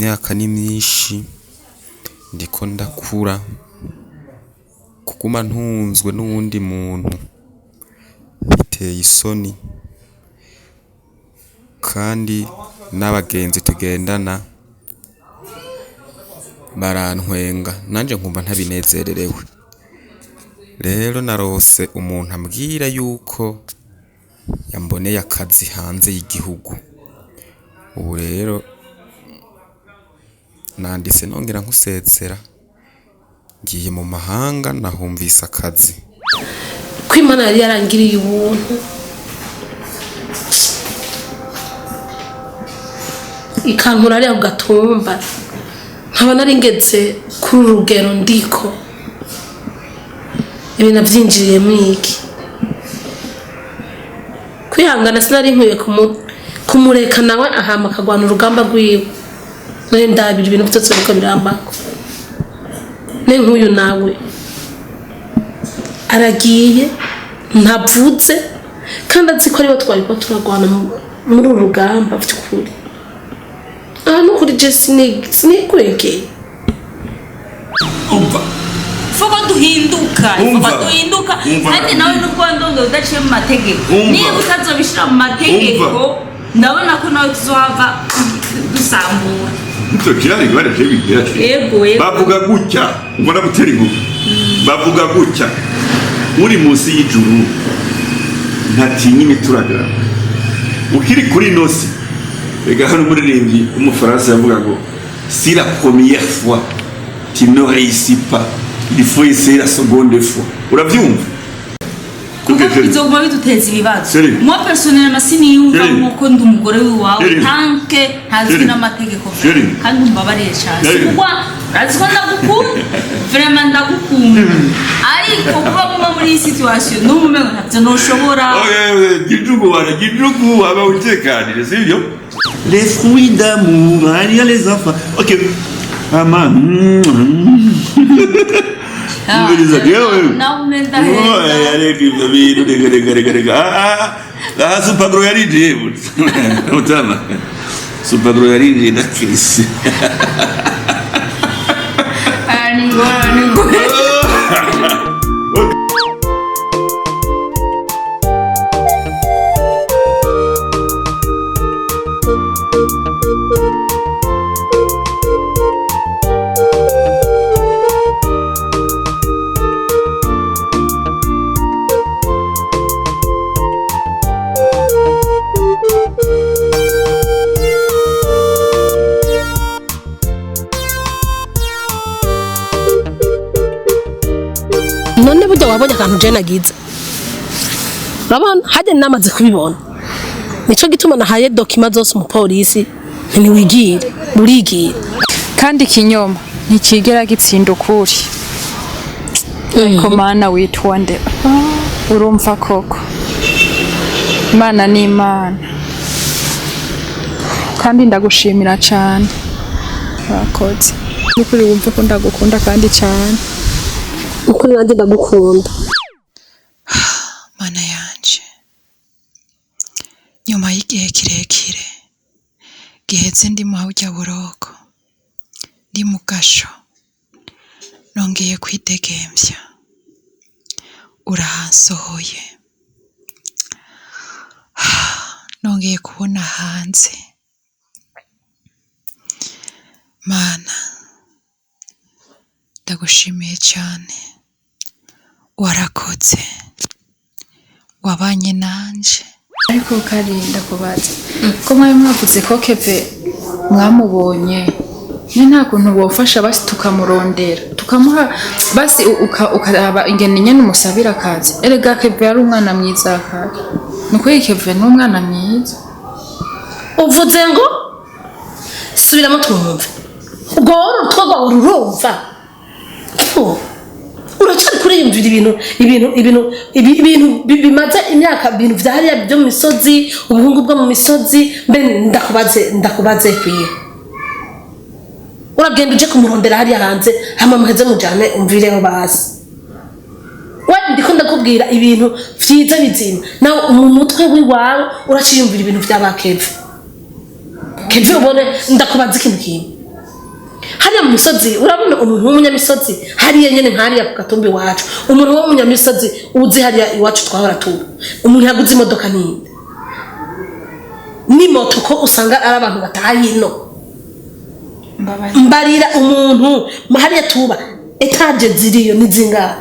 imyaka ni myinshi ndiko ndakura kuguma ntunzwe n'uwundi muntu biteye isoni kandi n'abagenzi tugendana barantwenga nanje nkumva ntabinezererewe. Rero narose umuntu ambwira yuko yamboneye akazi hanze y'igihugu. Ubu rero nanditse nongera nkusezera ngiye mu mahanga nahumvise akazi. Ko Imana yari yarangiriye ubuntu ikankura ari ku Gatumba nkaba nari ngeze kuri urugero ndiko ibi navyinjiriyemo iki kwihangana sinari nkwiye kumureka nawe ahama akagwana urugamba rwiwe nari ndabira ibintu byose biriko birambako ne nk'uyu nawe aragiye ntavuze kandi azi ko aribo twariko turagwana muri uru rugamba by'ukuri nukuri je sinikwegeye umva Fuko duhinduka kandi nawe n'ubwo ndongo udaciye mu mategeko niba utazobishira mu mategeko ndabona ko nawe tuzohava dusambura nicyo kirari bareke bigira bavuga gutya ubona gutera inkuru bavuga gutya uri munsi y'ijuru ntatinya imituragara ukiri kuri nosi rega hano umuririmbyi w'umufaransa yavuga ngo si la première fois tu ne réussis pas il faut essayer la seconde fois uravyumva bizoguma biduteza ibibazo moi personnellement siniyumva nkuko ndi umugore wiwawe tanke ntazwi n'amategeko kandi umbabarire cyane kuko urazi ko ndagukunda vraiment ndagukunda ariko kuba muri iyi situation n'umumengo ntavyo noshobora gijugu aba utekanire sivyo les fruits d'amour il les enfants ok maman supagro yarije utama supagro yarije na Chris none burya wabonye akantu je nagize urabona hajye namaze kubibona nico gituma nahaye document zose mu polisi ntiwigire urigira kandi kinyoma ntikigera gitsinda ukuri ko mana witwonde urumva koko Imana ni Imana kandi ndagushimira cyane bakoze ukuri wumve ko ndagukunda kandi cyane ukuri nanjye ndagukunda. Mana yanje nyuma y'igihe kirekire giheze ndi mu hujya buroko ndi mu gasho nongeye kwidegemvya urahansohoye nongeye kubona hanze Mana ndagushimiye cyane warakoze wabanye nanje ariko karinda kubaza ko mwari mwavuze ko Keve mwamubonye ni nta kuntu bofasha basi tukamurondera tukamuha basi ukaraba ingene nyene umusabira akazi erega Keve yari umwana mwiza kandi nuko Keve ni umwana mwiza uvuze ngo subiramo twumve ubwo urutwaga urumva uracari kuriyumvira ibintu bimaze imyaka ibintu vyahariya byo mu misozi ubuhungu bwo mu misozi mbe ndakubaze kwiye uragenda uje kumurondera hariya hanze hama muheze mujane umvireho basi we ndiko ndakubwira ibintu vyiza bizima nawe mu mutwe wiwawe uraciyumvira ibintu vy'abakeve Keve ubone ndakubaza ikintu kimwe hariya mu misozi urabona umuntu w'umunyamisozi hariya nyene nkariya ku Gatumbi wacu umuntu w'umunyamisozi uzi hariya iwacu twahora tuba umuntu yaguze imodoka nini ni moto ko usanga ari abantu batahino mbarira umuntu hariya tuba etaje ziriyo ni zingahe